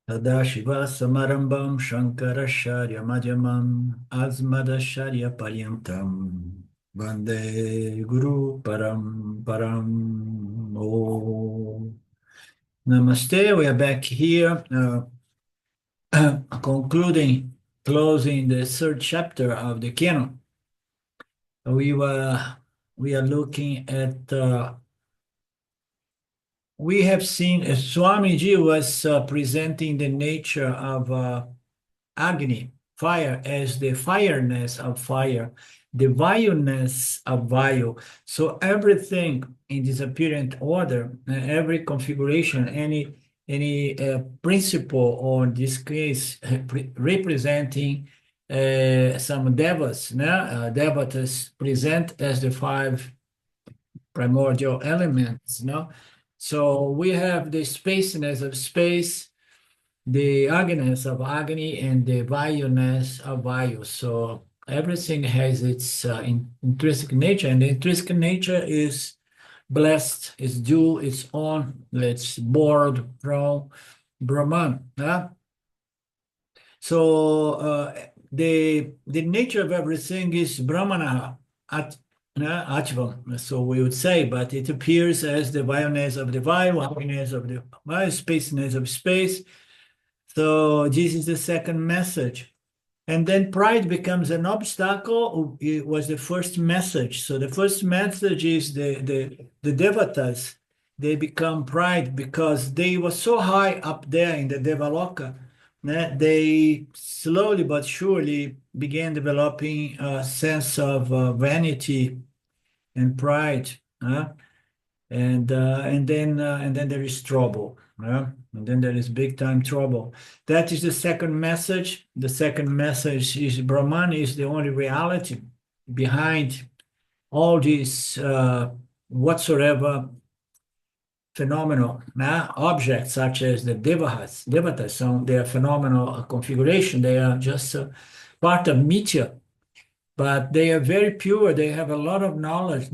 Sadashiva Samarambam Shankaracharya Madhyamam Asmadacharya Paryantam Vande Guru Param. Oh. Namaste, we are back here, closing the third chapter of the Canon. We were we are looking at we have seen Swamiji was presenting the nature of Agni, fire, as the fireness of fire, the vayuness of vayu. So everything in this apparent order, every configuration, any principle, or in this case, representing some devas, devatas present as the five primordial elements, So we have the spaciness of space, the Agnes of Agni, and the Vayuness of Vayu. So everything has its intrinsic nature, and the intrinsic nature is blessed, is due, its own, it's borrowed from Brahman. So the nature of everything is Brahmana Atvam, so we would say, but it appears as the Vayuness of the Vayu, Agnes of the Vayu, spaciness of space. So this is the second message. And then pride becomes an obstacle. It was the first message. So the first message is the devatas. They become pride because they were so high up there in the Devaloka that they slowly but surely began developing a sense of vanity and pride. And then there is trouble. And then there is big time trouble. That is the second message. The second message is Brahman is the only reality behind all these whatsoever phenomenal objects, such as the devatas. So they are phenomenal configuration. They are just part of Mithya, but they are very pure. They have a lot of knowledge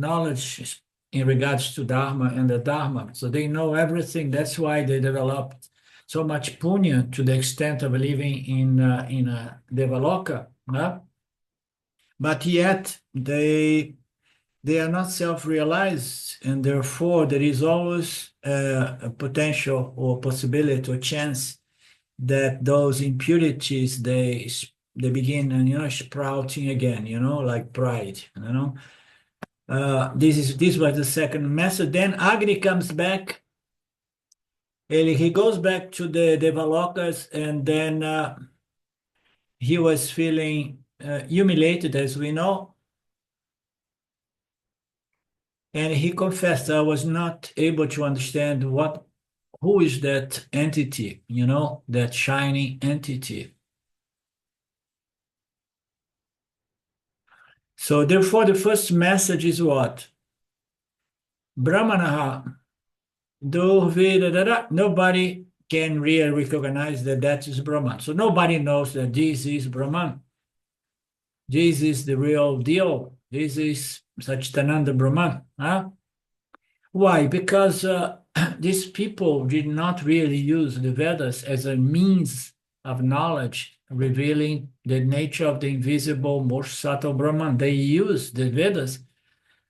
in regards to Dharma and the Dharma. So they know everything. That's why they developed so much punya to the extent of living in a Devaloka. But yet they are not self-realized, and therefore there is always a potential or possibility or chance that those impurities they begin sprouting again, like pride. This was the second message. Then Agni comes back, and he goes back to the Devalokas, and then he was feeling humiliated, as we know, and he confessed, I was not able to understand who is that entity, that shining entity. So therefore, the first message is what? Brahmanaha, nobody can really recognize that is Brahman. So nobody knows that this is Brahman. This is the real deal. This is Satchitananda Brahman. Why? Because these people did not really use the Vedas as a means of knowledge, revealing the nature of the invisible, more subtle Brahman. They used the Vedas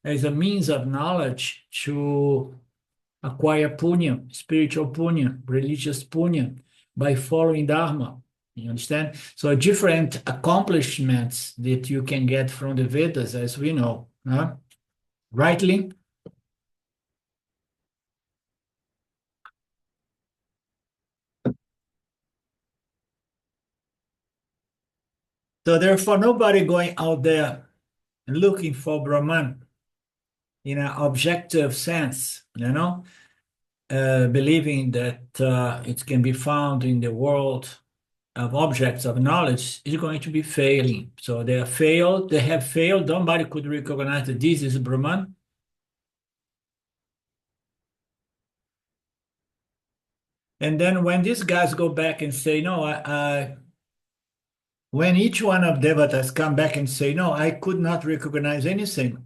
as a means of knowledge to acquire punya, spiritual punya, religious punya, by following Dharma. You understand? So different accomplishments that you can get from the Vedas, as we know. Rightly? So therefore, nobody going out there looking for Brahman in an objective sense, believing that it can be found in the world of objects of knowledge is going to be failing. So they have failed. Nobody could recognize that this is Brahman. And then when these guys go back and say, no, when each one of devatas come back and say, no, I could not recognize anything.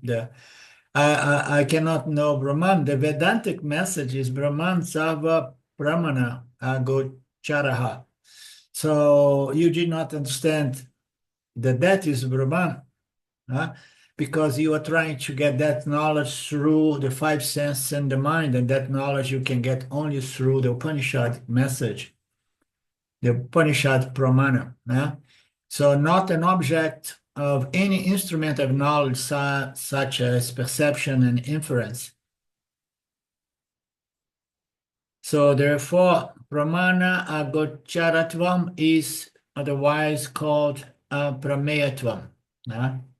I cannot know Brahman. The Vedantic message is Brahman Sarva Brahmana Ago charaha. So you did not understand that that is Brahman, because you are trying to get that knowledge through the five senses and the mind, and that knowledge you can get only through the Upanishad message, the Upanishad pramana. So not an object of any instrument of knowledge such as perception and inference. So therefore, pramana agocharatvam is otherwise called prameyatvam.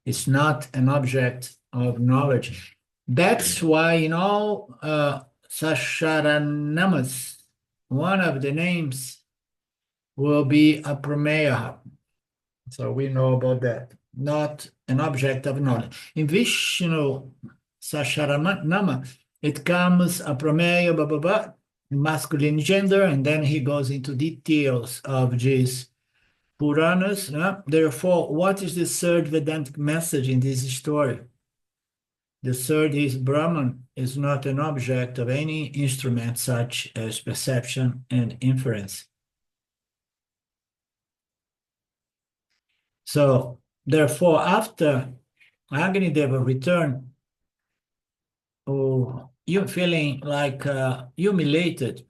It's not an object of knowledge. That's why in all Sasharanamas, one of the names will be a prameya. So we know about that. Not an object of knowledge. In Vishnu Sasharanama, it comes a prameya, blah, blah, blah, masculine gender, and then he goes into details of these Puranas. Therefore, what is the third Vedantic message in this story? The third is Brahman is not an object of any instrument such as perception and inference. So, therefore, after Agnideva returned, you're feeling like humiliated.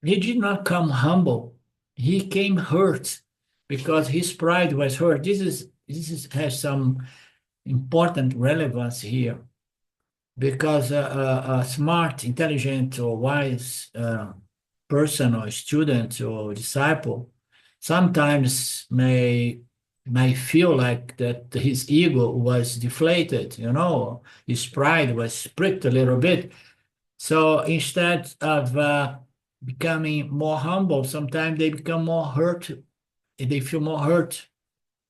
He did not come humble. He came hurt because his pride was hurt. This has some important relevance here, because a smart, intelligent, or wise person or student or disciple sometimes may feel like that his ego was deflated, his pride was pricked a little bit. So instead of becoming more humble, sometimes they become more hurt. They feel more hurt,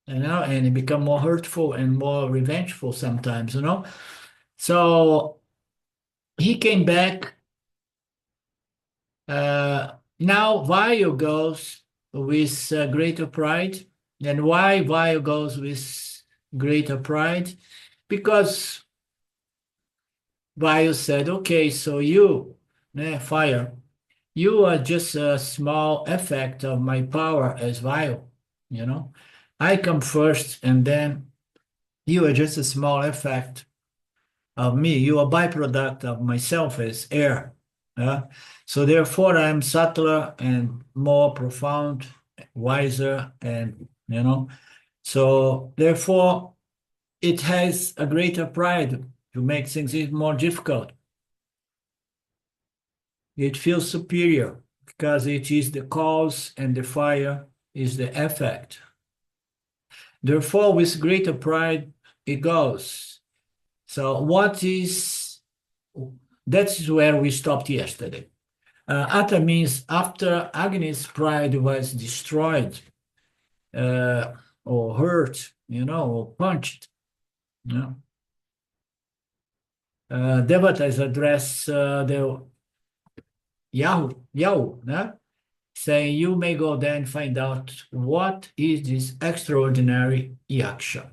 and they become more hurtful and more revengeful sometimes, So he came back. Now Vayu goes with greater pride. And why Vayu goes with greater pride? Because Vayu said, okay, so you, fire, you are just a small effect of my power as Vayu, I come first, and then you are just a small effect of me. You are a byproduct of myself as air. So therefore, I'm subtler and more profound, wiser, and so therefore, it has a greater pride to make things even more difficult. It feels superior because it is the cause and the fire is the effect. Therefore, with greater pride, it goes. So that's where we stopped yesterday. Ata means after Agni's pride was destroyed, or hurt, or punched, devatas address the Yahu, saying, you may go there and find out what is this extraordinary yaksha.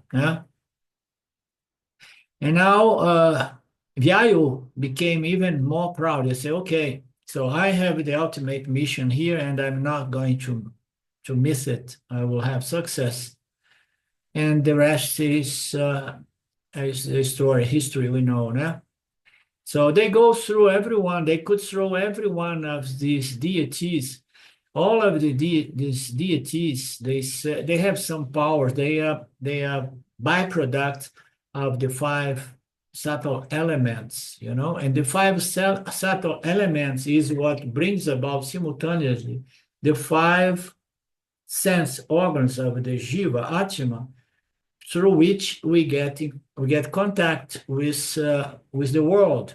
And now Vyayu became even more proud. They say, okay, so I have the ultimate mission here, and I'm not going to miss it. I will have success. And the rest is history we know. So they go through everyone. They could throw every one of these deities. All of these deities, they have some powers. They are byproduct of the five subtle elements, and the five subtle elements is what brings about simultaneously the five sense organs of the Jiva, Atma, through which we get contact with the world.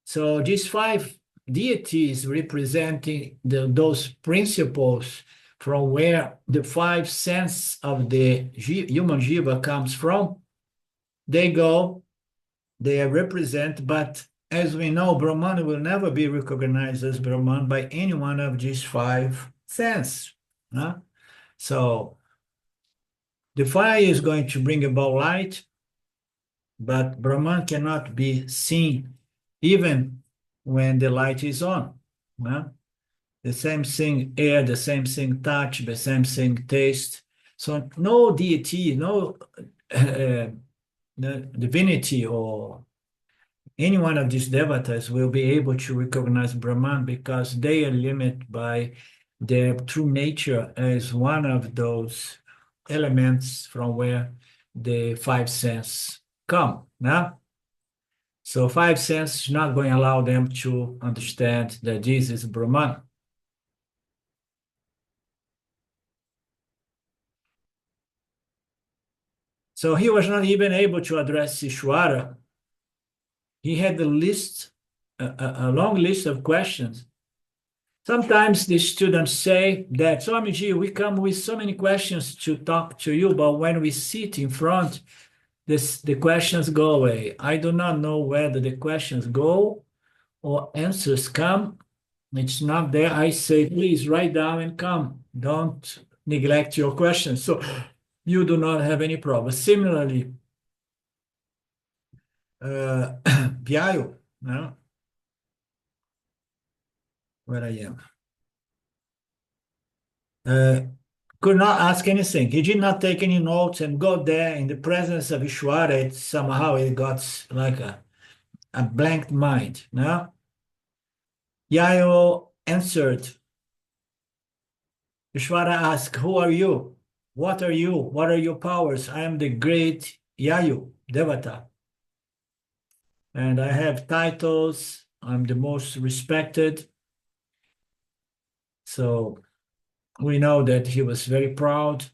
So these five deities representing those principles from where the five sense of the human Jiva comes from, they represent, but as we know, Brahman will never be recognized as Brahman by any one of these five senses. So the fire is going to bring about light, but Brahman cannot be seen even when the light is on. the same thing air, the same thing touch, the same thing taste. So no deity, no divinity or any one of these devatas will be able to recognize Brahman because they are limited by their true nature as one of those elements from where the five senses come. Now, so five senses is not going to allow them to understand that this is Brahman. So he was not even able to address Ishwara. He had a long list of questions. Sometimes the students say that, Swamiji, we come with so many questions to talk to you, but when we sit in front, the questions go away. I do not know whether the questions go or answers come. It's not there. I say, please write down and come. Don't neglect your questions. So you do not have any problem. Similarly, Piaio, no? Where I am. Could not ask anything. He did not take any notes and go there in the presence of Ishwara. Somehow it got like a blank mind. No? Yayo answered. Ishwara asked, who are you? What are you? What are your powers? I am the great Yayu, Devata. And I have titles. I'm the most respected. So we know that he was very proud.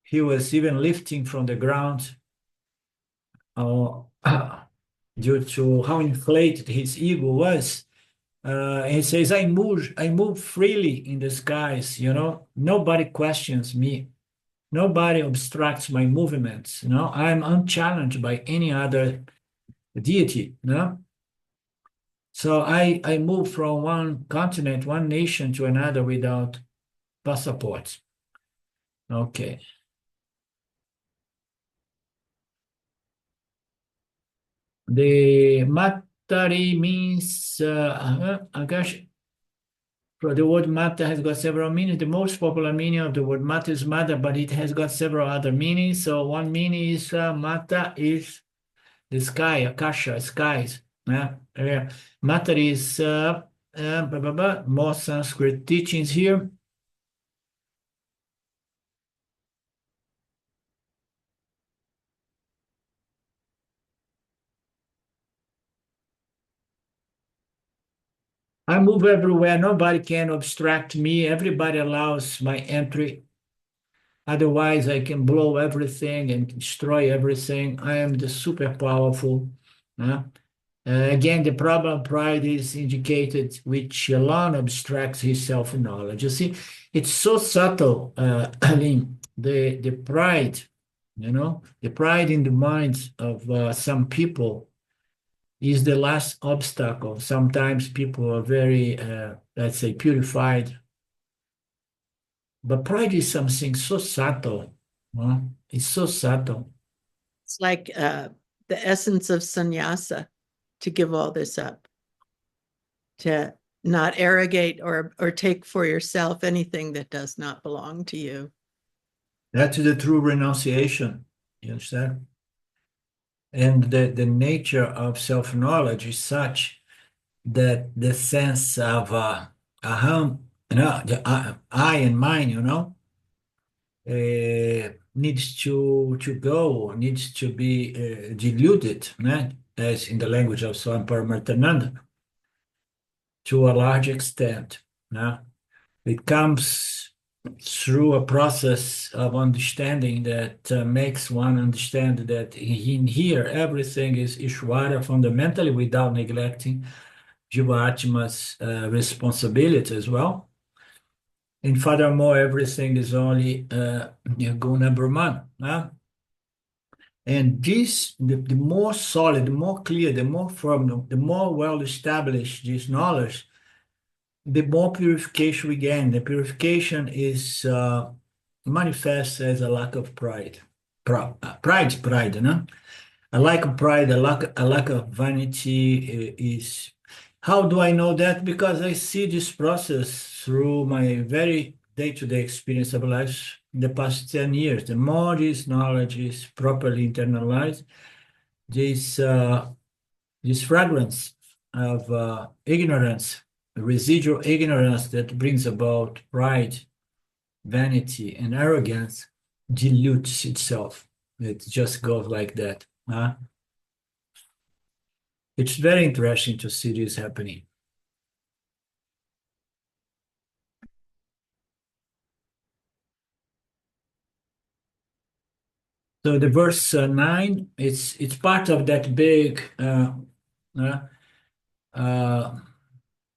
He was even lifting from the ground due to how inflated his ego was. He says, I move freely in the skies, nobody questions me. Nobody obstructs my movements, I'm unchallenged by any other deity, So I move from one continent, one nation to another without passports. Okay. The matari means, Akash, the word mata has got several meanings. The most popular meaning of the word mata is mother, but it has got several other meanings. So one meaning is mata is the sky, akasha, skies. Mata is more Sanskrit teachings here. I move everywhere. Nobody can obstruct me. Everybody allows my entry. Otherwise, I can blow everything and destroy everything. I am the super powerful. Again, the problem of pride is indicated, which alone abstracts his self-knowledge. You see, it's so subtle, Aline, the pride, the pride in the minds of some people is the last obstacle. Sometimes people are very, let's say, purified. But pride is something so subtle. It's so subtle. It's like the essence of sannyasa, to give all this up, to not arrogate or take for yourself anything that does not belong to you. That's the true renunciation. You understand? And the nature of self-knowledge is such that the sense of aham, the I and mine, needs to go, needs to be diluted, as in the language of Swami Paramarthananda, to a large extent. It comes through a process of understanding that makes one understand that in here everything is Ishvara fundamentally without neglecting Jiva-Atma's responsibility as well. And furthermore, everything is only Guna Brahman. And this, the more solid, the more clear, the more firm, the more well established this knowledge, the more purification we gain. The purification is manifest as a lack of pride. Pride is pride, A lack of pride, a lack of vanity is How do I know that? Because I see this process through my very day-to-day experience of life in the past 10 years. The more this knowledge is properly internalized, this this fragrance of ignorance, residual ignorance that brings about pride, vanity, and arrogance dilutes itself. It just goes like that. It's very interesting to see this happening. So the verse 9, it's part of that big uh, uh,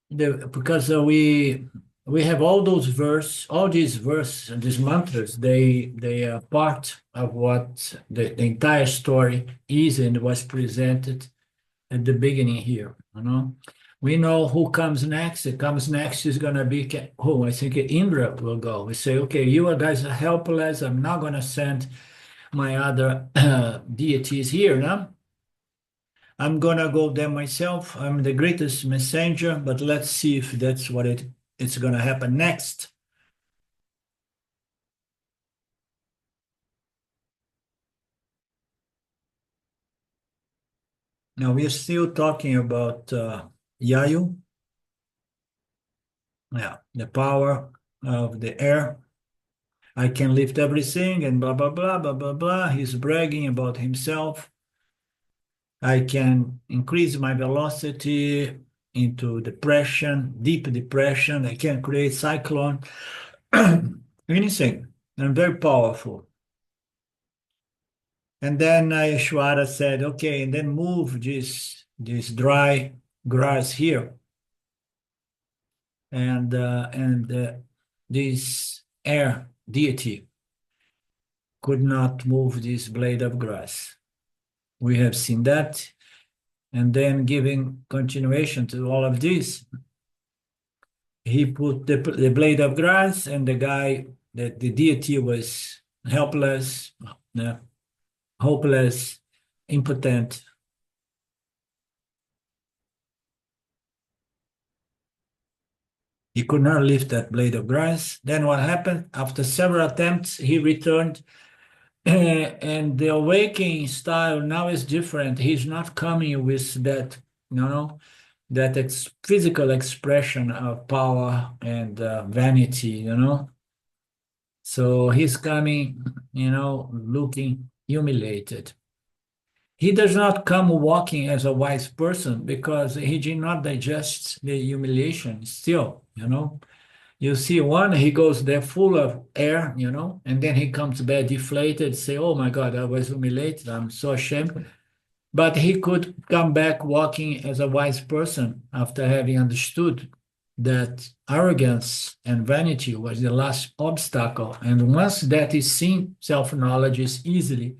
because we have all those all these verses, these mantras. They are part of what the entire story is and was presented at the beginning here. We know who comes next. It comes next is gonna be who I think Indra will go. We say, okay, you guys are helpless. I'm not gonna send my other deities here now. I'm gonna go there myself. I'm the greatest messenger, but let's see if that's what it's gonna happen next. Now we are still talking about Yayu, yeah, the power of the air. I can lift everything and blah blah blah blah blah blah. He's bragging about himself. I can increase my velocity into depression, deep depression. I can create cyclone, anything. I'm very powerful. And then Ishwara said, okay, and then move this dry grass here. And this air deity could not move this blade of grass. We have seen that. And then giving continuation to all of this, he put the blade of grass and the guy, that the deity was helpless, hopeless, impotent. He could not lift that blade of grass. Then what happened? After several attempts, he returned. And the awakening style now is different. He's not coming with that, that physical expression of power and vanity, So he's coming, looking humiliated. He does not come walking as a wise person because he did not digest the humiliation still, You see one, he goes there full of air, and then he comes back deflated, say, oh my God, I was humiliated, I'm so ashamed. But he could come back walking as a wise person after having understood that arrogance and vanity was the last obstacle. And once that is seen, self-knowledge is easily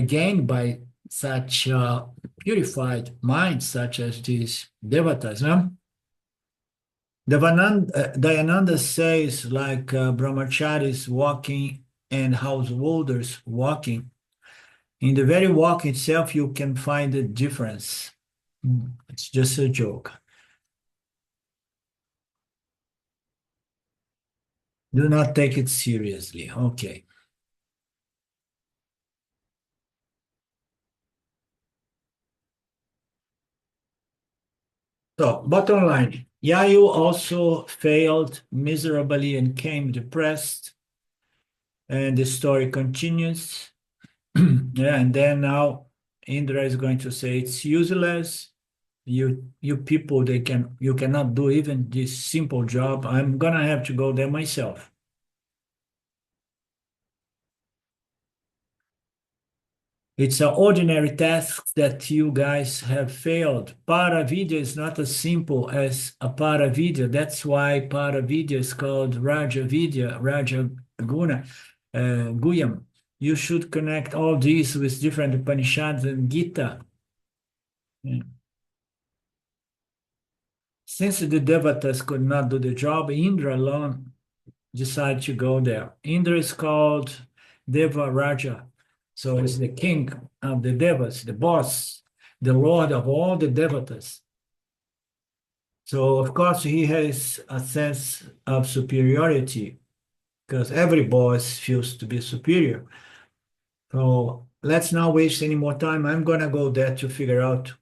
gained by such purified minds, such as these devatas. Dayananda says, like brahmacharis walking and householders walking, in the very walk itself, you can find a difference. It's just a joke. Do not take it seriously. Okay. So, bottom line, Yayu also failed miserably and came depressed. And the story continues. Yeah, and then now Indra is going to say it's useless. You people, you cannot do even this simple job. I'm gonna have to go there myself. It's an ordinary task that you guys have failed. Para-vidya is not as simple as a para-vidya. That's why para-vidya is called Raja Vidya, Raja Guna, Guyam. You should connect all these with different Upanishads and Gita. Yeah. Since the devatas could not do the job, Indra alone decided to go there. Indra is called Deva Raja. So it's the king of the devas, the boss, the lord of all the devatas. So, of course, he has a sense of superiority because every boss feels to be superior. So let's not waste any more time. I'm going to go there to figure out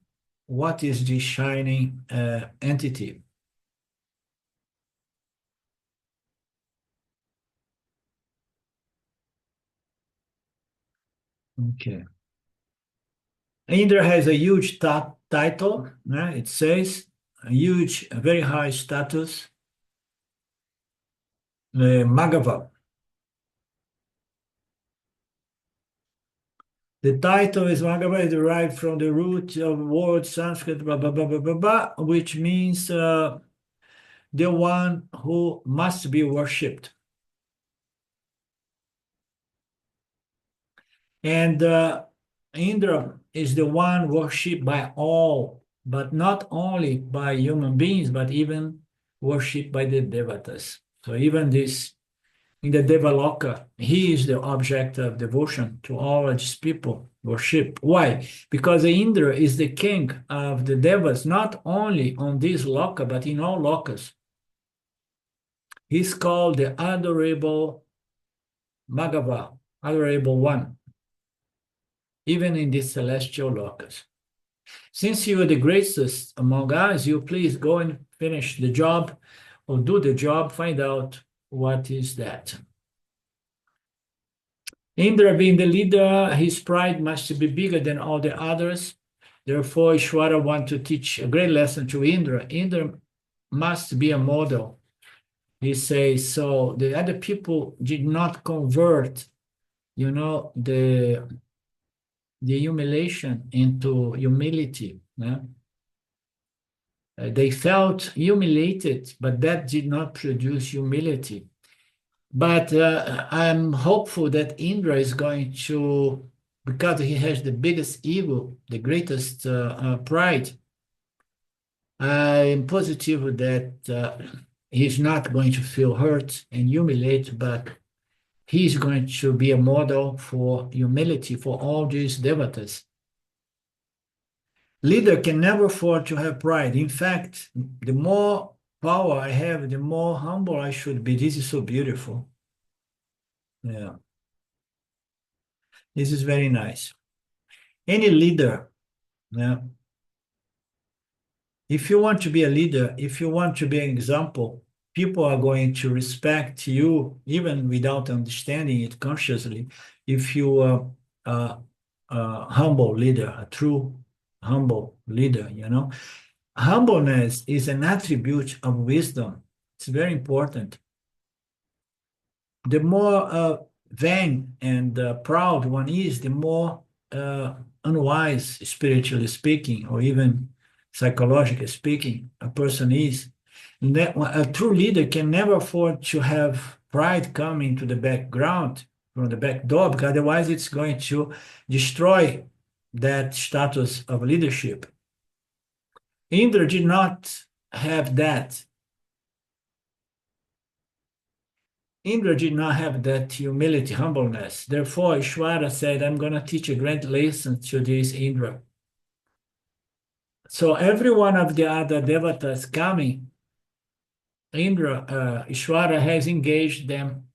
what is this shining entity. Okay. Indra has a huge title. It says a huge, a very high status. Magava. The title is Magava is derived from the root of word Sanskrit, blah, blah, blah, blah, blah, blah, which means the one who must be worshipped. And Indra is the one worshipped by all, but not only by human beings, but even worshipped by the devatas. So even this, in the Devaloka, he is the object of devotion to all these people worship. Why? Because Indra is the king of the devas, not only on this loka, but in all lokas. He's called the adorable Magava, adorable one, even in these celestial lokas. Since you are the greatest among us, you please go and finish the job or do the job, find out what is that. Indra being the leader, his pride must be bigger than all the others. Therefore, Ishvara wants to teach a great lesson to Indra. Indra must be a model. He says, so the other people did not convert, the humiliation into humility. They felt humiliated, but that did not produce humility. But I'm hopeful that Indra is going to, because he has the biggest ego, the greatest pride, I'm positive that he's not going to feel hurt and humiliated, but he's going to be a model for humility for all these devatas. Leader can never afford to have pride. In fact, the more power I have, the more humble I should be. This is so beautiful. Yeah. This is very nice. Any leader, yeah. If you want to be a leader, if you want to be an example, people are going to respect you even without understanding it consciously. If you are a humble leader, a true humble leader, Humbleness is an attribute of wisdom. It's very important. The more vain and proud one is, the more unwise, spiritually speaking, or even psychologically speaking, a person is. And that a true leader can never afford to have pride coming to the background from the back door, because otherwise it's going to destroy that status of leadership. Indra did not have that. Indra did not have that humility, humbleness. Therefore, Ishvara said, I'm going to teach a great lesson to this Indra. So every one of the other devatas coming, Ishvara has engaged them.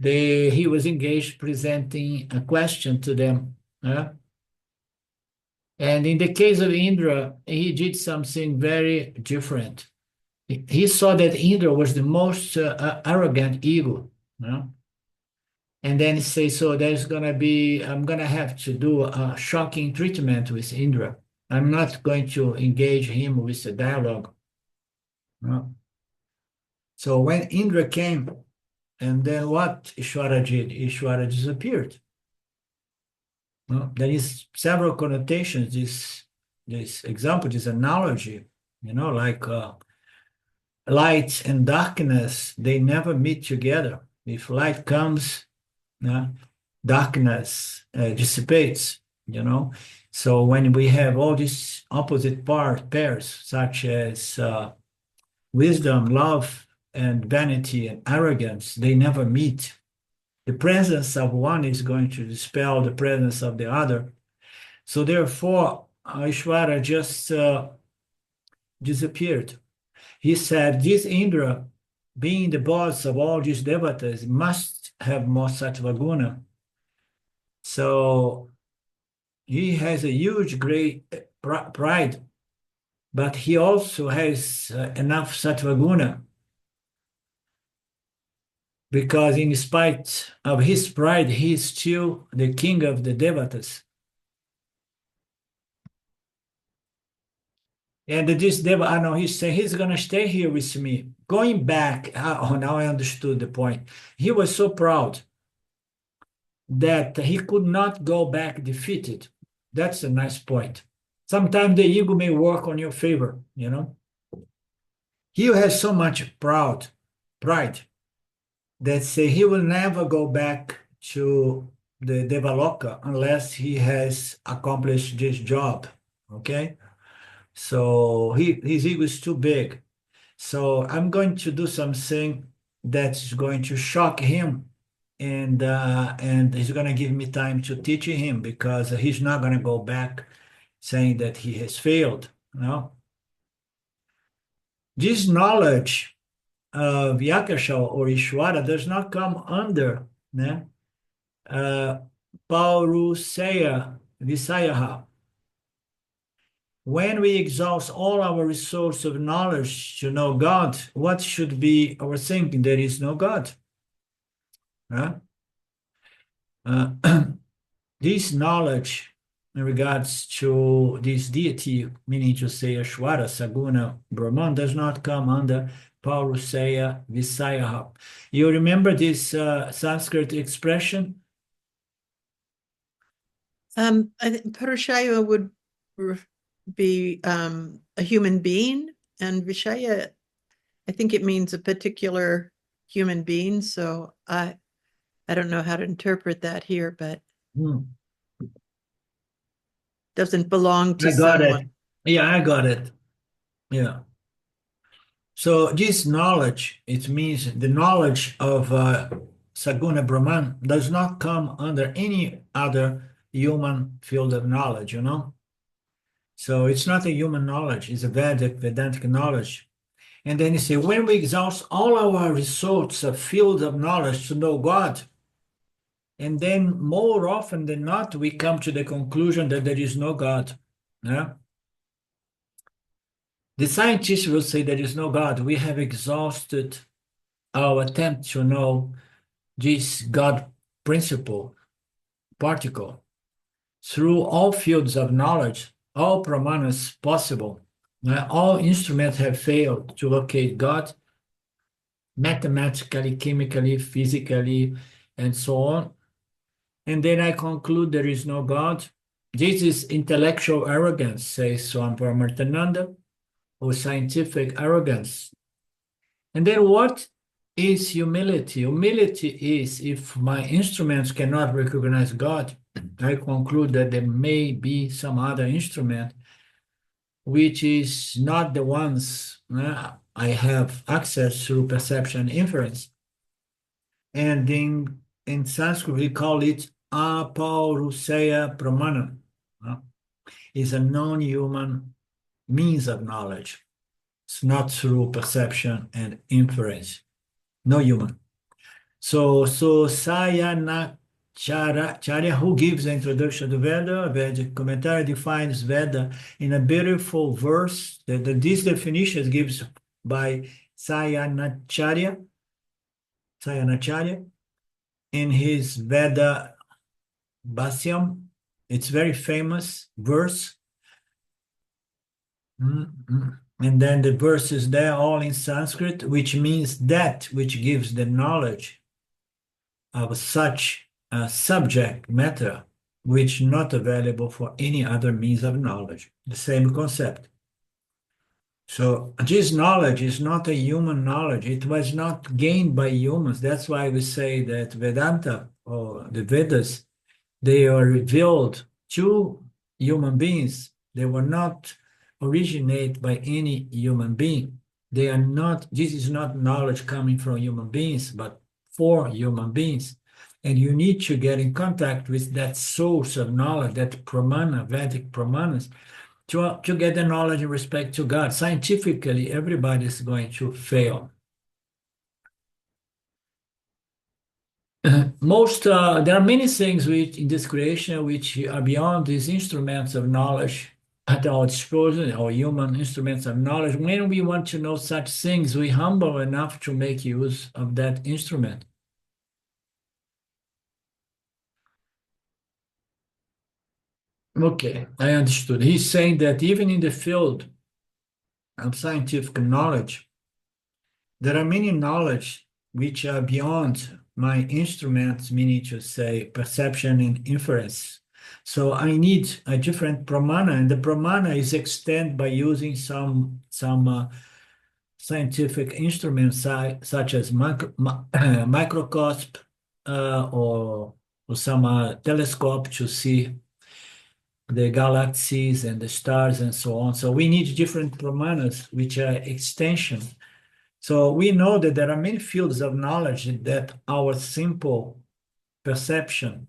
He was engaged presenting a question to them. And in the case of Indra, he did something very different. He saw that Indra was the most arrogant ego. And then he says, so I'm going to have to do a shocking treatment with Indra. I'm not going to engage him with a dialogue. So when Indra came, and then what Ishvara did? Ishvara disappeared. There is several connotations, this example, this analogy, like light and darkness, they never meet together. If light comes, darkness dissipates, So when we have all these opposite pairs, such as wisdom, love, and vanity and arrogance, they never meet. The presence of one is going to dispel the presence of the other. So therefore, Ishvara just disappeared. He said, this Indra, being the boss of all these devatas, must have more sattva guna. So he has a huge, great pride, but he also has enough sattva guna, because in spite of his pride, he is still the king of the devatas. And this deva, I know he's saying he's going to stay here with me. Going back, now I understood the point. He was so proud that he could not go back defeated. That's a nice point. Sometimes the ego may work on your favor, you know. He has so much pride that say he will never go back to the Devaloka unless he has accomplished this job. Okay, so his ego is too big. So I'm going to do something that's going to shock him, and he's going to give me time to teach him, because he's not going to go back saying that he has failed. No, this knowledge of Yakasha or Ishwara does not come under Pauruseya Visayaha. When we exhaust all our resource of knowledge to know God, what should be our thinking? There is no God. This knowledge in regards to this deity, meaning to say Ashwara, Saguna, Brahman, does not come under Pauruseya Visayaha. You remember this Sanskrit expression? I think Purushaya would be a human being, and Vishaya, I think it means a particular human being. So I don't know how to interpret that here, but doesn't belong to someone. Yeah, I got it. Yeah. So this knowledge, it means the knowledge of Saguna Brahman does not come under any other human field of knowledge, you know? So it's not a human knowledge, it's a Vedantic knowledge. And then you say, when we exhaust all our resources of field of knowledge to know God, and then more often than not, we come to the conclusion that there is no God. Yeah? The scientists will say there is no God. We have exhausted our attempt to know this God principle, particle, through all fields of knowledge, all pramanas possible. All instruments have failed to locate God, mathematically, chemically, physically, and so on. And then I conclude there is no God. This is intellectual arrogance, says Swami Paramarthananda, or scientific arrogance. And then what is humility? Humility is, if my instruments cannot recognize God, I conclude that there may be some other instrument which is not the ones I have access through perception inference. And in Sanskrit, we call it apauruseya pramana. It's a non-human means of knowledge. It's not through perception and inference. No human. So Sayanacharya, who gives the introduction to Veda, Vedic commentary, defines Veda in a beautiful verse that this definition gives by Sayanacharya in his Veda Bhasyam. It's very famous verse. And then the verse is there all in Sanskrit, which means that which gives the knowledge of such a subject matter, which not available for any other means of knowledge. The same concept. So this knowledge is not a human knowledge. It was not gained by humans. That's why we say that Vedanta or the Vedas, they are revealed to human beings. They were not originate by any human being. They are not, this is not knowledge coming from human beings, but for human beings. And you need to get in contact with that source of knowledge, that pramana, Vedic pramanas, to get the knowledge in respect to God. Scientifically, everybody is going to fail. There are many things which in this creation which are beyond these instruments of knowledge at our disposal, our human instruments of knowledge. When we want to know such things, we humble enough to make use of that instrument. Okay, I understood. He's saying that even in the field of scientific knowledge, there are many knowledge which are beyond my instruments, meaning to say perception and inference. So I need a different pramana, and the pramana is extended by using some scientific instruments such as microscope or some telescope to see the galaxies and the stars and so on. So we need different pramanas, which are extension. So we know that there are many fields of knowledge that our simple perception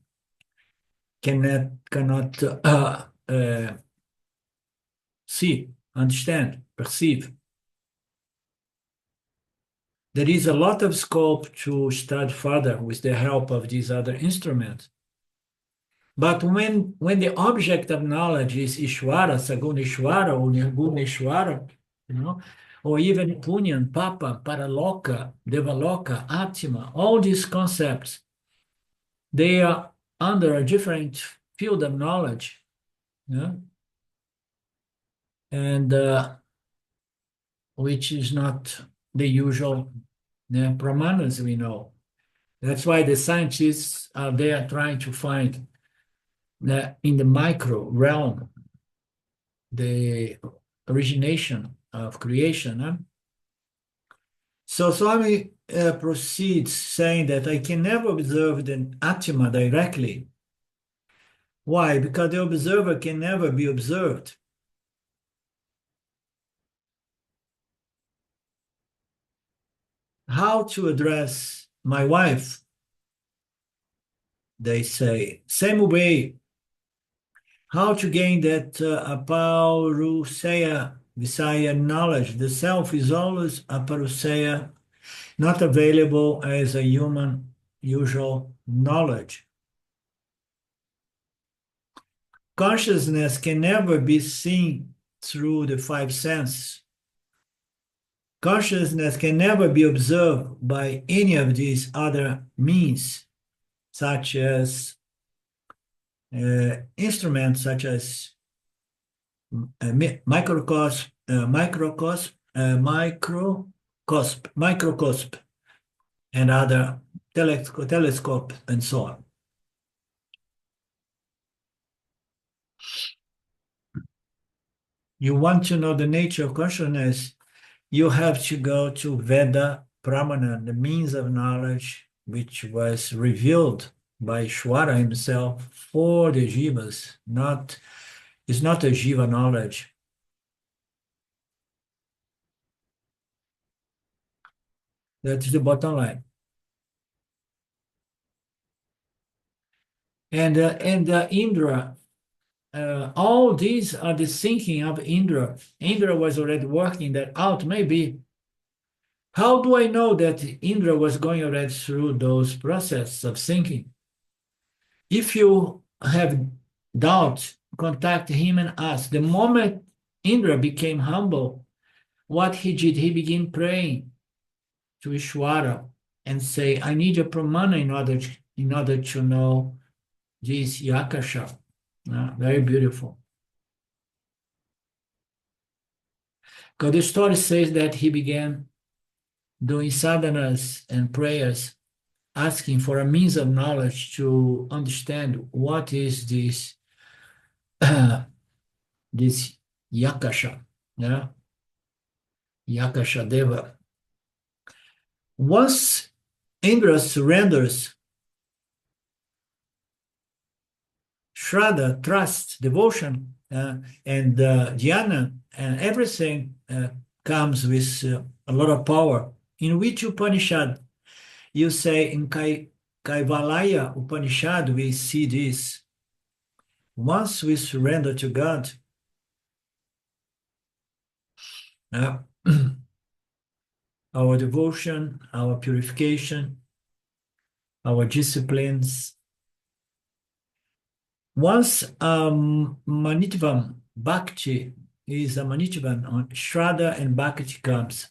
cannot see, understand, perceive. There is a lot of scope to study further with the help of these other instruments. But when the object of knowledge is Ishwara, Saguna Ishwara, or Nirguna Ishwara, or even Punyan, Papa, Paraloka, Devaloka, Atma, all these concepts, they are under a different field of knowledge. And which is not the usual pramanas we know. That's why the scientists are there trying to find that in the micro realm, the origination of creation. So Swami proceeds saying that I can never observe the Atma directly. Why? Because the observer can never be observed. How to address my wife? They say, same way. How to gain that aparuseya visaya knowledge? The self is always aparuseya, not available as a human usual knowledge. Consciousness can never be seen through the five senses. Consciousness can never be observed by any of these other means, such as instruments such as microcosm, and other telescope and so on. You want to know the nature of consciousness, you have to go to Veda Pramana, the means of knowledge which was revealed by Ishwara himself for the jivas. It's not a jiva knowledge. That's the bottom line. And Indra, all these are the thinking of Indra. Indra was already working that out, maybe. How do I know that Indra was going already through those processes of thinking? If you have doubt, contact him and ask. The moment Indra became humble, what he did, he began praying to Ishwara and say, I need a pramana in order to know this yakasha. Very beautiful. Because the story says that he began doing sadhanas and prayers, asking for a means of knowledge to understand what is this this yakasha, yakasha deva. Once Indra surrenders Shraddha, trust, devotion, and dhyana, and everything comes with a lot of power. In which Upanishad, you say in Kaivalaya Upanishad, we see this. Once we surrender to God, our devotion, our purification, our disciplines. Once Manitvam Bhakti is a Manitvam on Shraddha and Bhakti comes.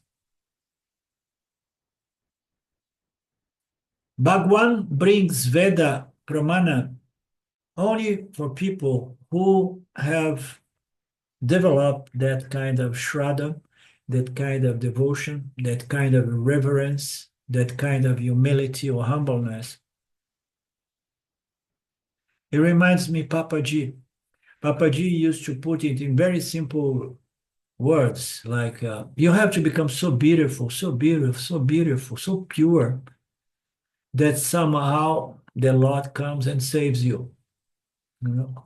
Bhagwan brings Veda Pramana only for people who have developed that kind of Shraddha, that kind of devotion, that kind of reverence, that kind of humility or humbleness. It reminds me Papaji. Papaji used to put it in very simple words, like you have to become so beautiful, so beautiful, so beautiful, so pure, that somehow the Lord comes and saves you. You know,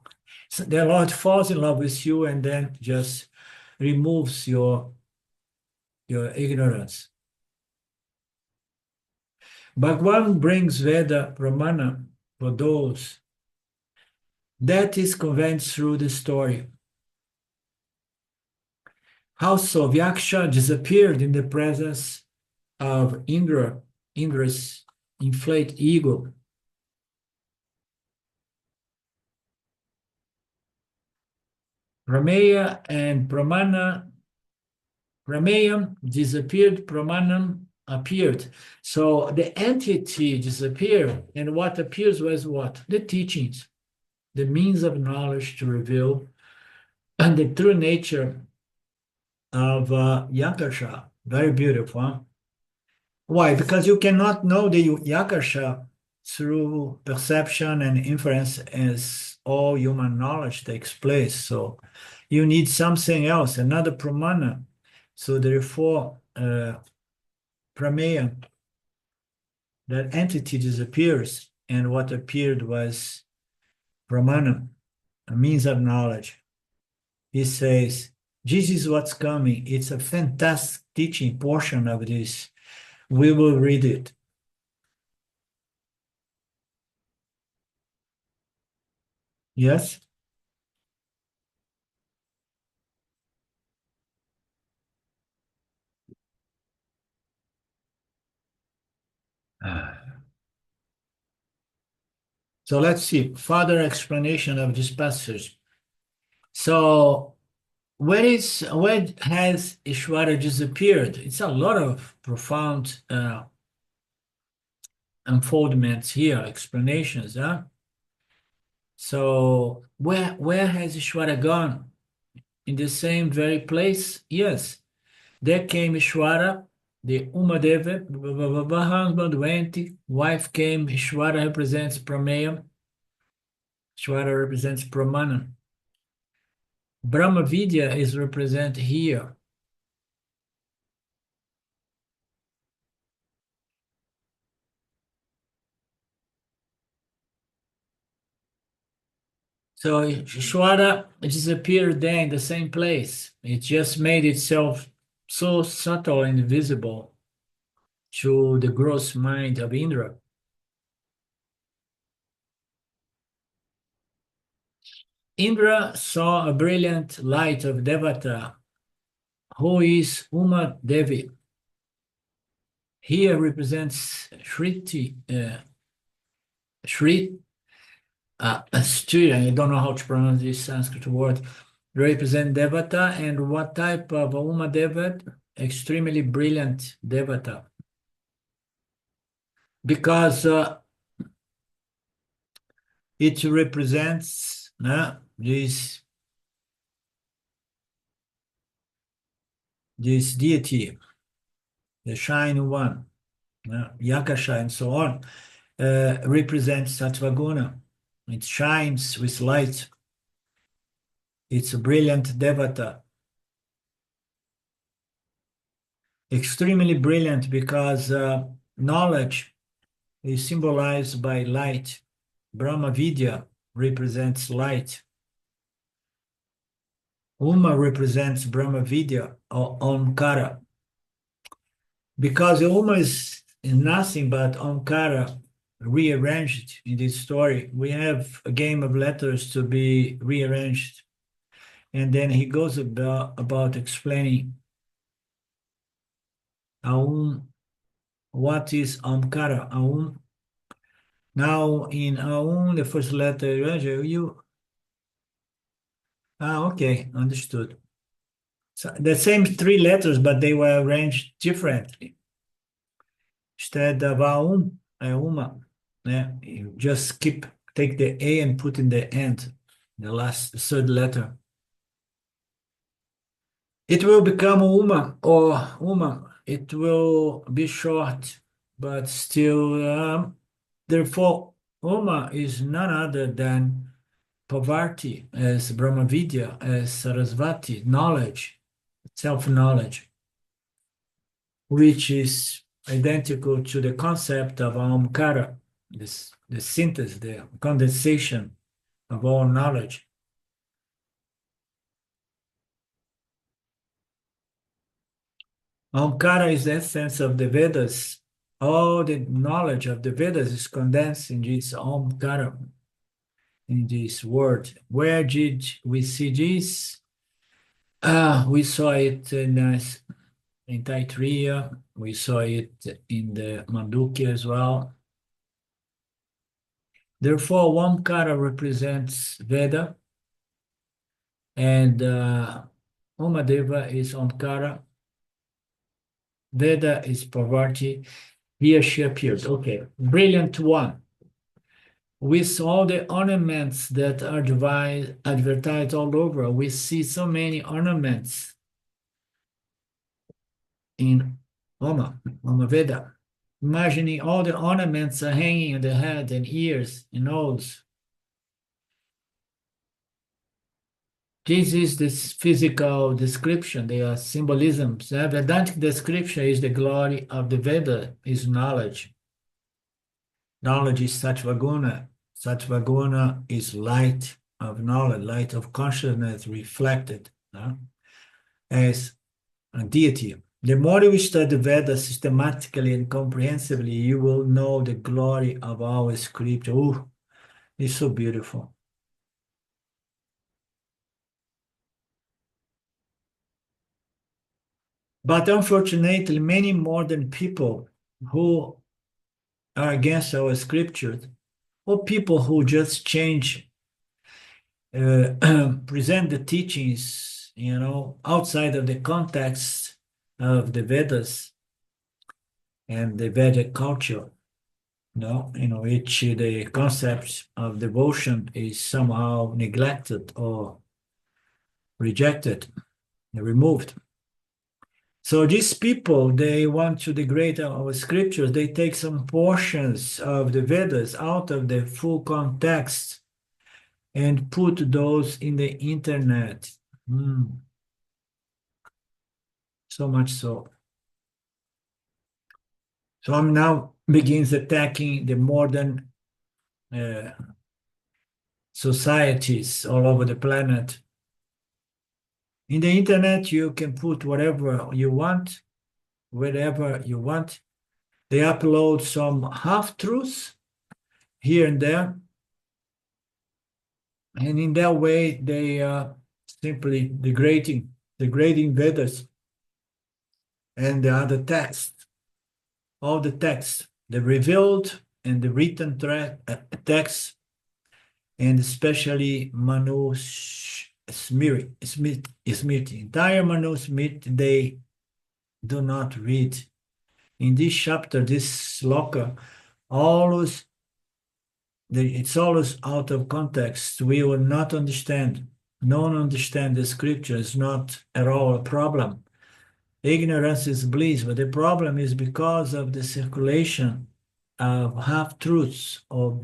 so the Lord falls in love with you and then just removes your ignorance. Bhagwan brings Veda Pramana for those. That is conveyed through the story. How Yaksha disappeared in the presence of Indra, Indra's inflated ego. Rameya and Pramana, Rameyam disappeared, Pramanam appeared. So the entity disappeared, and what appears was what? The teachings, the means of knowledge to reveal and the true nature of Yakasha. Very beautiful, huh? Why? Because you cannot know the Yakasha through perception and inference as all human knowledge takes place. So you need something else, another pramana. So therefore, prameya, that entity disappears, and what appeared was pramana, a means of knowledge. He says, this is what's coming. It's a fantastic teaching portion of this. We will read it. Yes? So let's see, further explanation of this passage. So where has Ishvara disappeared? It's a lot of profound unfoldments here, explanations, huh? So where has Ishvara gone? In the same very place? Yes. There came Ishvara, the Umadeva, husband went, wife came, Ishvara represents Prameya, Ishvara represents Pramana. Brahma Vidya is represented here. So Ishvara disappeared there in the same place. It just made itself so subtle and visible to the gross mind of Indra. Indra saw a brilliant light of Devata, who is Uma Devi. Here represents Shriti, Shri, Shri, I don't know how to pronounce this Sanskrit word, represent Devata, and what type of Uma Devata? Extremely brilliant Devata. Because it represents this deity, the shining one, Yakasha and so on, represents Sattvaguna. It shines with light. It's a brilliant Devata. Extremely brilliant because knowledge is symbolized by light. Brahma Vidya represents light. Uma represents Brahma Vidya or Omkara. Because Uma is nothing but Omkara rearranged in this story. We have a game of letters to be rearranged. And then he goes about explaining Aum. What is Omkara? Aum. Now in Aum, the first letter, you. Okay, understood. So the same three letters, but they were arranged differently. Instead of Aum, Auma. Yeah, you just take the A and put in the end, the third letter. It will become Uma or Uma. It will be short, but still, therefore, Uma is none other than Parvati as Brahma Vidya, as Sarasvati, knowledge, self-knowledge, which is identical to the concept of Omkara, the synthesis, the condensation of all knowledge. Omkara is the essence of the Vedas. All the knowledge of the Vedas is condensed in this Omkara, in this word. Where did we see this? We saw it in Taittiriya. We saw it in the Mandukya as well. Therefore, Omkara represents Veda, and Umadeva is Omkara. Veda is Parvati. Here she appears. Okay, brilliant one. With all the ornaments that are advertised all over, we see so many ornaments in Oma Veda. Imagining all the ornaments are hanging on the head and ears and nose. This is this physical description. They are symbolisms. The Vedantic description is the glory of the Veda, is knowledge. Knowledge is Sattvaguna. Sattvaguna is light of knowledge, light of consciousness reflected as a deity. The more you study Veda systematically and comprehensively, you will know the glory of our scripture. Oh, it's so beautiful. But unfortunately, many modern people who are against our scriptures, or people who just change, present the teachings, outside of the context of the Vedas and the Vedic culture, in which the concept of devotion is somehow neglected or rejected, removed. So these people, they want to degrade our scriptures. They take some portions of the Vedas out of the full context and put those in the internet. So much so. So I'm now begins attacking the modern societies all over the planet. In the internet, you can put whatever you want, wherever you want. They upload some half-truths here and there. And in that way, they are simply degrading Vedas and the other texts, all the texts, the revealed and the written texts, and especially Manu Smriti. Entire Manu Smriti, they do not read. In this chapter, this sloka, it's always out of context. We will not understand. No one understands the scripture. It's not at all a problem. Ignorance is bliss, but the problem is because of the circulation of half-truths or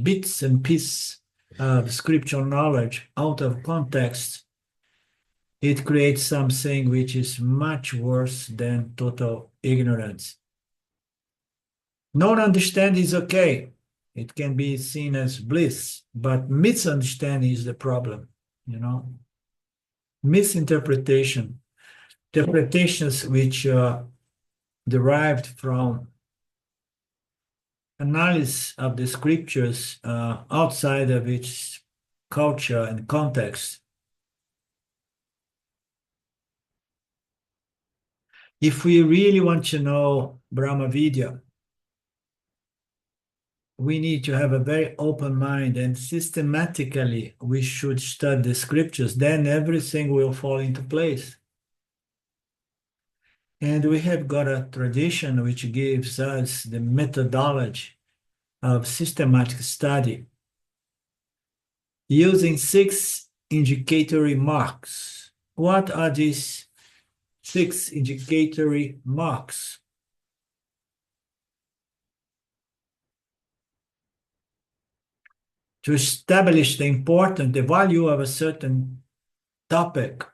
bits and pieces of scriptural knowledge out of context. It creates something which is much worse than total ignorance. Non-understanding is okay. It can be seen as bliss, but misunderstanding is the problem, Misinterpretation, interpretations which are derived from analysis of the scriptures outside of its culture and context. If we really want to know Brahma Vidya, we need to have a very open mind, and systematically we should study the scriptures. Then everything will fall into place. And we have got a tradition which gives us the methodology of systematic study using 6 indicatory marks. What are these 6 indicatory marks? To establish the value of a certain topic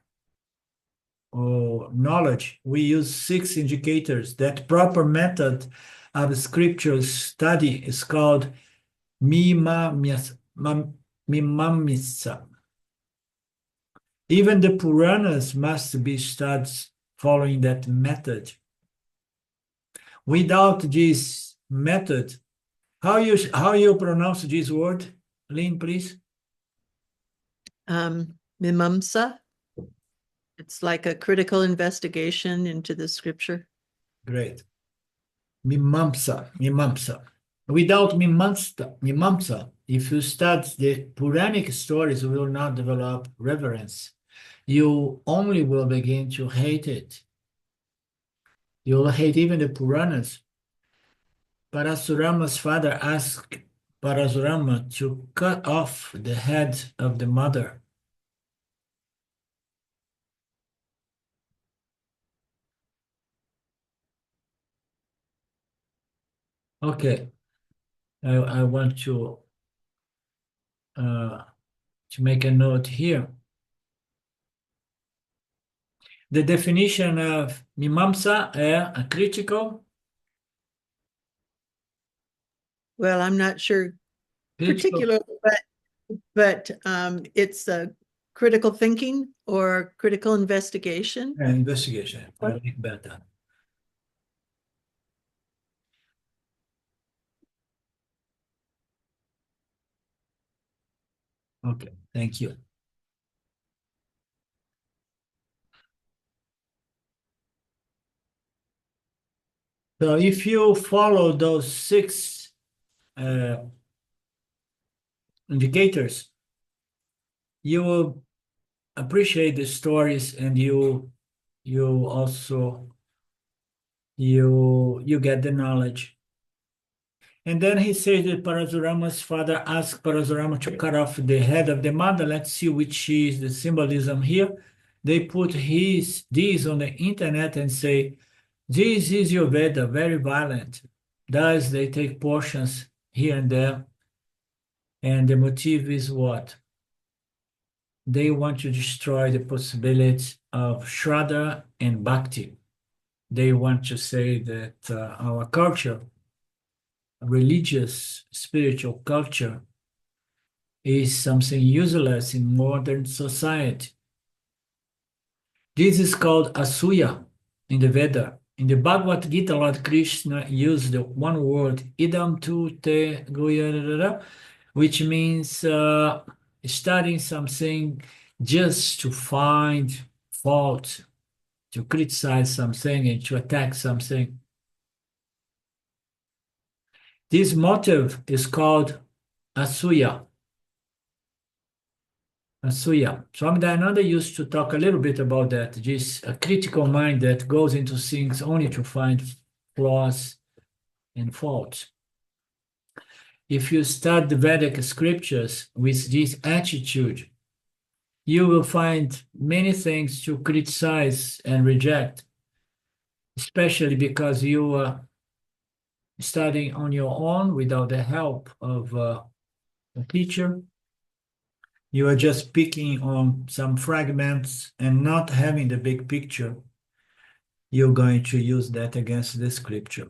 or knowledge, we use 6 indicators. That proper method of scripture study is called mimamisa. Even the Puranas must be studied following that method. Without this method, how you pronounce this word, Lynn, please? Mimamsa. It's like a critical investigation into the scripture. Great. Mimamsa. Without mimamsa, if you study the Puranic stories, you will not develop reverence. You only will begin to hate it. You will hate even the Puranas. Parasurama's father asked Parasurama to cut off the head of the mother. Okay, I want to make a note here. The definition of mimamsa a critical. Well, I'm not sure Critical. particular, but it's a critical thinking or critical investigation. Investigation. I like better. Okay, thank you. So if you follow those 6 indicators, you will appreciate the stories, and you also you get the knowledge. And then he says that Parasurama's father asked Parasurama to cut off the head of the mother. Let's see which is the symbolism here. They put these on the internet and say, this is your Veda, very violent. Thus, they take portions here and there. And the motive is what? They want to destroy the possibility of Shraddha and Bhakti. They want to say that our culture, religious, spiritual culture, is something useless in modern society. This is called Asuya in the Veda. In the Bhagavad Gita, Lord Krishna used the one word, idam tu te guyarara, which means studying something just to find fault, to criticize something and to attack something. This motive is called Asuya. Asuya. Swami Dayananda used to talk a little bit about that, just a critical mind that goes into things only to find flaws and faults. If you study the Vedic scriptures with this attitude, you will find many things to criticize and reject, especially because you are studying on your own without the help of a teacher. You are just picking on some fragments and not having the big picture. You're going to use that against the scripture.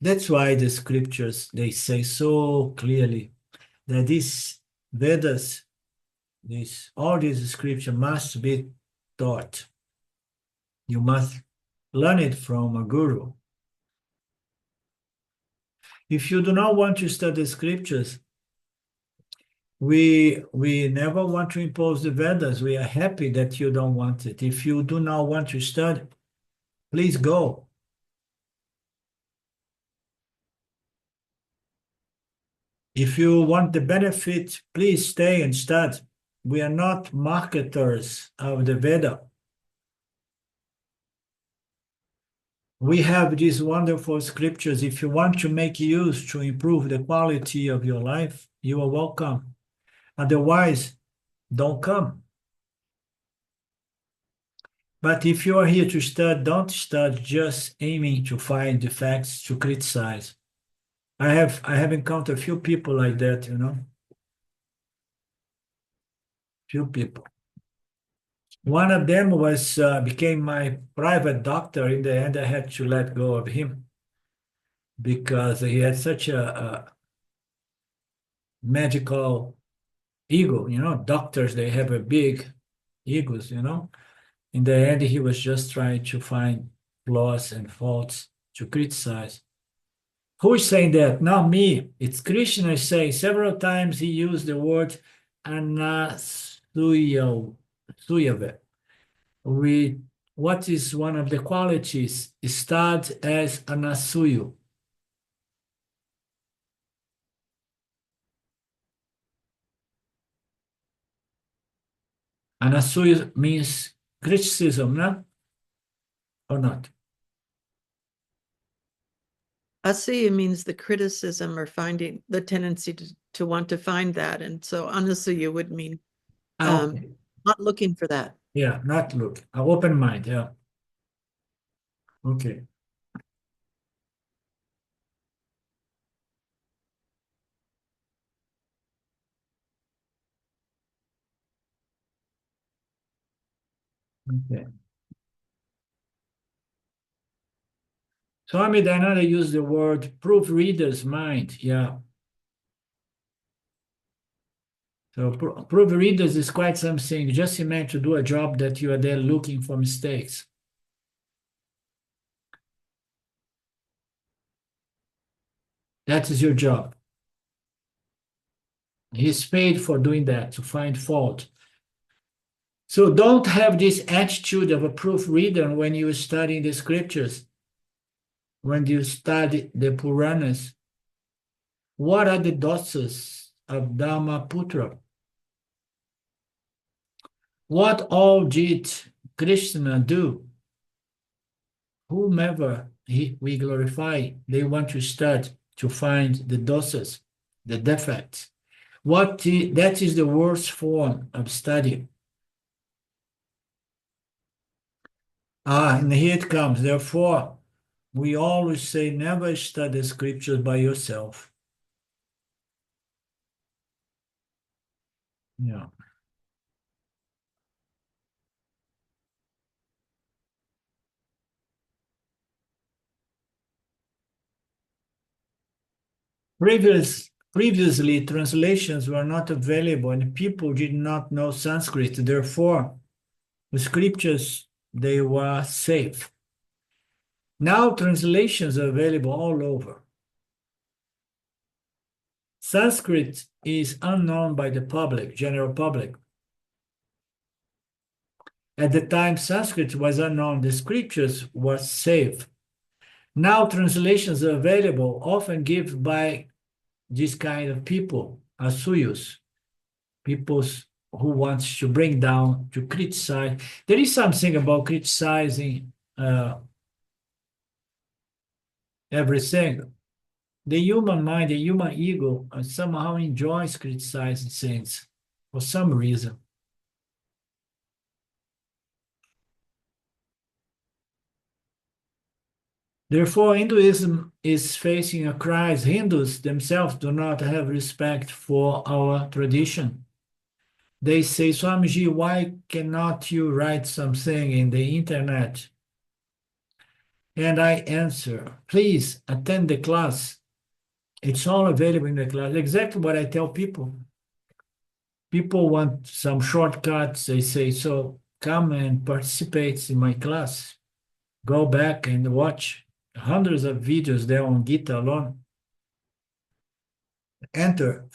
That's why the scriptures, they say so clearly that these Vedas, all these scripture must be taught. You must learn it from a guru. If you do not want to study scriptures, we never want to impose the Vedas. We are happy that you don't want it. If you do not want to study, please go. If you want the benefit, please stay and study. We are not marketers of the Veda. We have these wonderful scriptures. If you want to make use to improve the quality of your life, you are welcome. Otherwise, don't come. But if you are here to study, don't study just aiming to find defects to criticize. I have encountered a few people like that, few people. One of them was became my private doctor. In the end, I had to let go of him because he had such a magical ego. Doctors, they have a big egos. In the end, he was just trying to find flaws and faults to criticize. Who is saying that? Not me. It's Krishna saying several times he used the word anasuyave. What is one of the qualities? It starts as anasuyu. Anasuyu means criticism, no? Or not? Asuya means the criticism or finding the tendency to want to find that. And so anasuya would mean Okay. not looking for that. Yeah, not look. An open mind, yeah. Okay. Okay. Swami Dayananda used the word proofreader's mind. Yeah. So proofreaders is quite something. Just meant to do a job that you are there looking for mistakes. That is your job. He's paid for doing that, to find fault. So don't have this attitude of a proofreader when you study the scriptures, when you study the Puranas. What are the dosas of Dharma Putra? What all did Krishna do? Whomever we glorify, they want to start to find the dosas, the defects. That is the worst form of study. And here it comes. Therefore, we always say never study scriptures by yourself. Yeah. Previously, translations were not available and people did not know Sanskrit. Therefore, the scriptures, they were safe. Now, translations are available all over. Sanskrit is unknown by the public, general public. At the time Sanskrit was unknown, the scriptures were safe. Now translations are available, often given by this kind of people, asuyus, people who want to bring down, to criticize. There is something about criticizing everything. The human mind, the human ego, somehow enjoys criticizing things for some reason. Therefore, Hinduism is facing a crisis. Hindus themselves do not have respect for our tradition. They say, Swamiji, why cannot you write something in the internet? And I answer, please attend the class. It's all available in the class. Exactly what I tell people. People want some shortcuts. They say, so come and participate in my class. Go back and watch hundreds of videos there on Gita alone. Enter,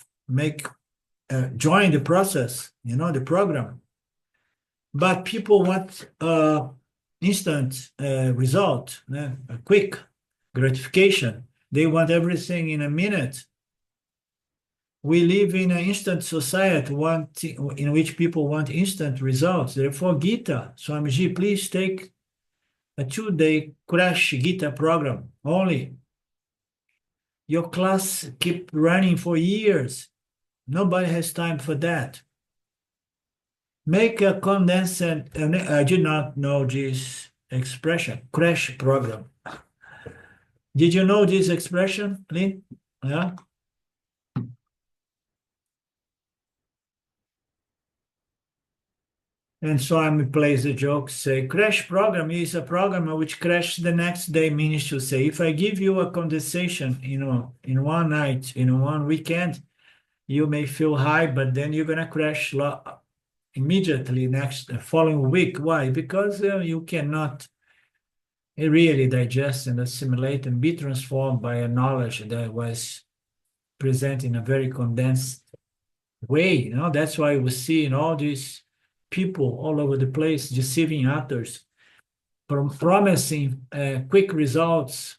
join the process, the program. But people want instant result, a quick gratification. They want everything in a minute. We live in an instant society in which people want instant results. Therefore, Gita, Swamiji, please take a 2-day crash Gita program only. Your class keep running for years. Nobody has time for that. Make a condensed, I did not know this expression, crash program. Did you know this expression, Lynn? Yeah. And Swami plays the joke, say, crash program is a program which crashes the next day, means to say, if I give you a condensation, in one night, in one weekend, you may feel high, but then you're going to crash immediately following week. Why? Because you cannot really digest and assimilate and be transformed by a knowledge that was present in a very condensed way. That's why we see in all these people all over the place deceiving others, promising quick results,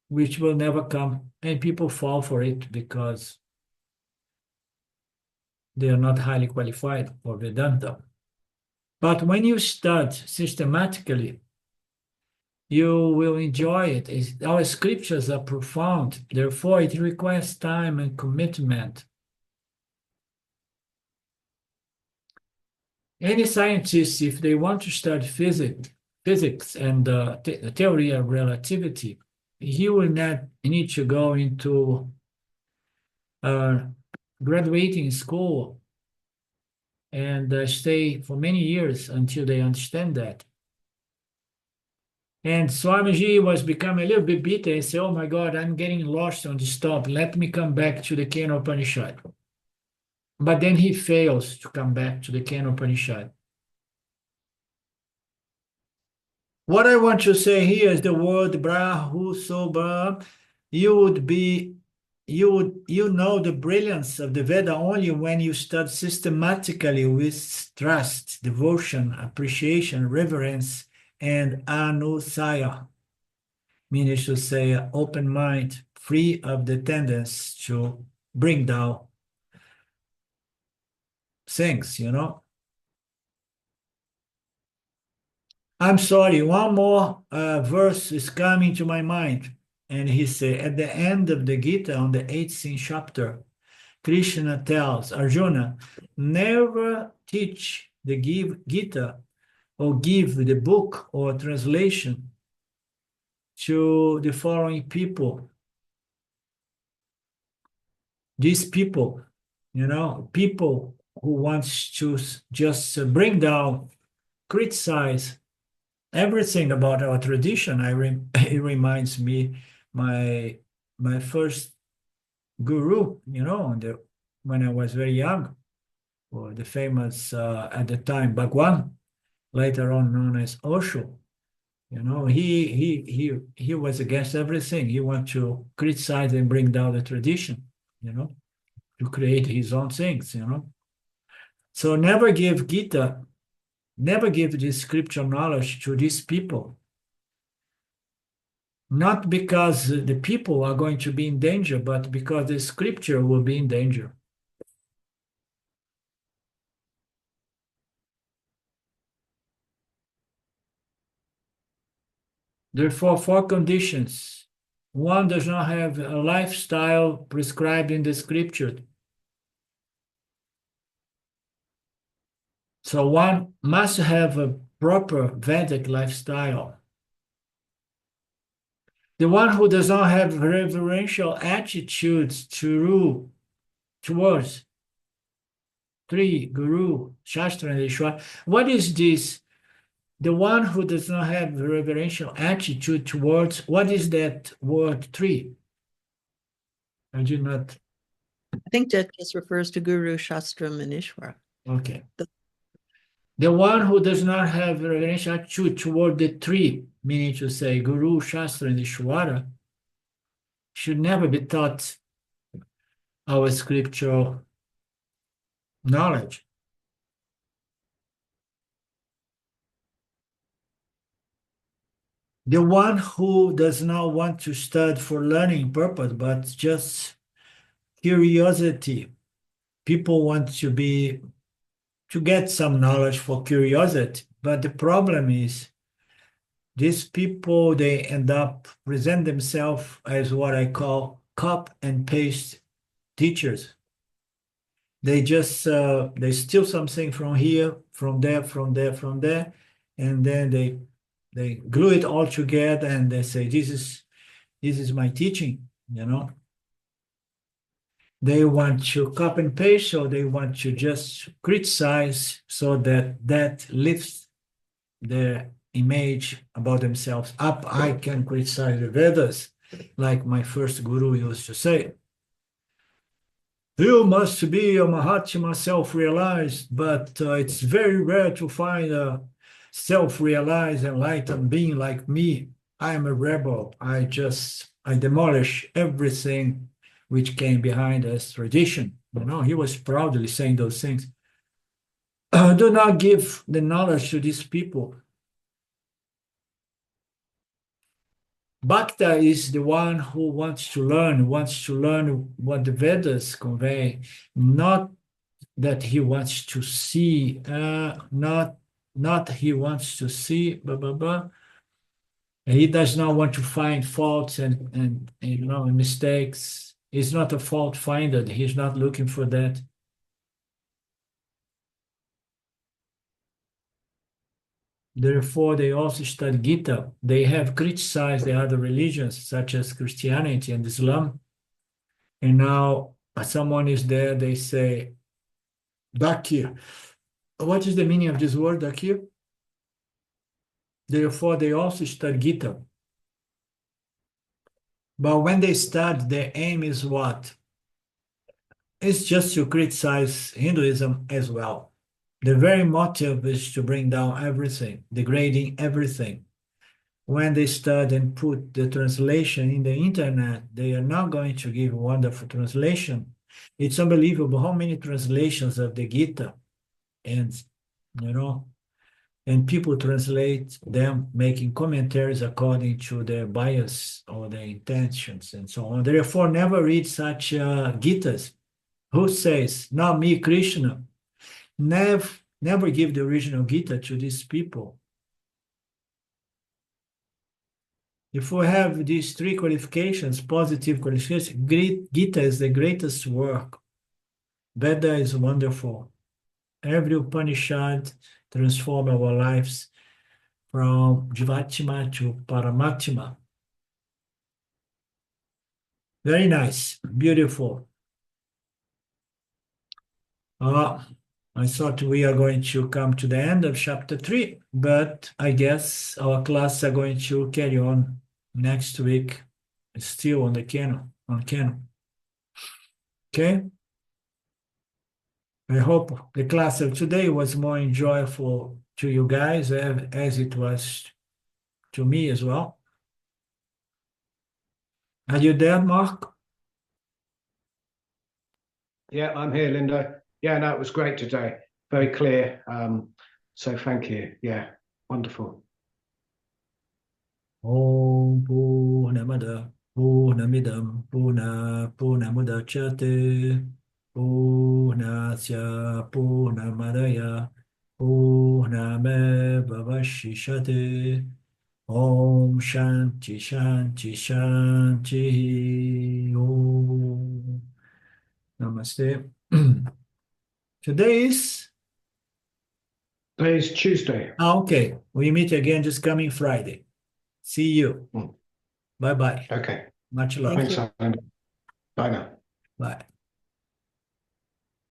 which will never come, and people fall for it because they are not highly qualified for Vedanta. But when you start systematically, you will enjoy it. Our scriptures are profound, therefore it requires time and commitment. Any scientist, if they want to study physics and the theory of relativity, he will not need to go into graduating school and stay for many years until they understand that. And Swamiji was becoming a little bit bitter and said, oh my God, I'm getting lost on this topic. Let me come back to the Kenopanishad. But then he fails to come back to the Kenopanishad. What I want to say here is the word Brahusobha. You know the brilliance of the Veda only when you study systematically with trust, devotion, appreciation, reverence, and anusaya, meaning to say open mind, free of the tendency to bring down things, I'm sorry, one more verse is coming to my mind. And he said, at the end of the Gita, on the 18th chapter, Krishna tells Arjuna, never teach the Gita or give the book or translation to the following people. These people, people who want to just bring down, criticize everything about our tradition. It reminds me my first guru, when I was very young, or the famous at the time Bhagwan, later on known as Osho. He was against everything. He wanted to criticize and bring down the tradition, to create his own things, So never give Gita, never give this scripture knowledge to these people. Not because the people are going to be in danger, but because the scripture will be in danger. Therefore, 4 conditions. One does not have a lifestyle prescribed in the scripture. So one must have a proper Vedic lifestyle. The one who does not have reverential attitudes towards 3, Guru, Shastra, and Ishwara. What is this? The one who does not have reverential attitude towards, what is that word 3? I did not. I think that just refers to Guru, Shastram, and Ishwara. Okay. The one who does not have reverential attitude toward the 3, meaning to say Guru, Shastra, and Ishwara, should never be taught our scriptural knowledge. The one who does not want to study for learning purpose, but just curiosity. People want to get some knowledge for curiosity, but the problem is these people, they end up present themselves as what I call cop and paste teachers. They just they steal something from here, from there, from there, from there, and then they glue it all together and they say this is my teaching, you know. They want to copy and paste, so they want to just criticize so that lifts their image about themselves up. I can criticize the Vedas, like my first guru used to say. You must be a Mahatma self-realized, but it's very rare to find a self-realized enlightened being like me. I am a rebel. I demolish everything which came behind as tradition. You know, he was proudly saying those things. Do not give the knowledge to these people. Bhakta is the one who wants to learn what the Vedas convey, not that he wants to see, not he wants to see, blah, blah, blah. He does not want to find faults and you know mistakes. He's not a fault finder. He's not looking for that. Therefore, they also study Gita. They have criticized the other religions, such as Christianity and Islam. And now someone is there, they say, Dakir. What is the meaning of this word, Dakir? Therefore, they also study Gita. But when they study, their aim is what? It's just to criticize Hinduism as well. The very motive is to bring down everything, degrading everything. When they study and put the translation in the internet, they are not going to give wonderful translation. It's unbelievable how many translations of the Gita, and you know, and people translate them making commentaries according to their bias or their intentions and so on. Therefore, never read such Gitas. Who says, not me, Krishna? Never give the original Gita to these people. If we have these three qualifications, positive qualifications, Gita is the greatest work. Veda is wonderful. Every Upanishad transforms our lives from Jivatma to Paramatma. Very nice, beautiful. I thought we are going to come to the end of chapter 3, but I guess our class are going to carry on next week, still on the canon, on canon. Okay? I hope the class of today was more enjoyable to you guys as it was to me as well. Are you there, Mark? Yeah, I'm here, Lindo. Yeah, no, it was great today. Very clear. So thank you. Yeah, wonderful. Om Purnamada Purnamidam Purnamudachyate Purnasya Purnamadaya Purnameva Vashishate Om Shanti Shanti Shanti Om Namaste. Today is Today's Tuesday. okay. We meet again this coming Friday. See you. Bye-bye. Okay. Much love. Thank Thanks, you. Lindo. Bye now.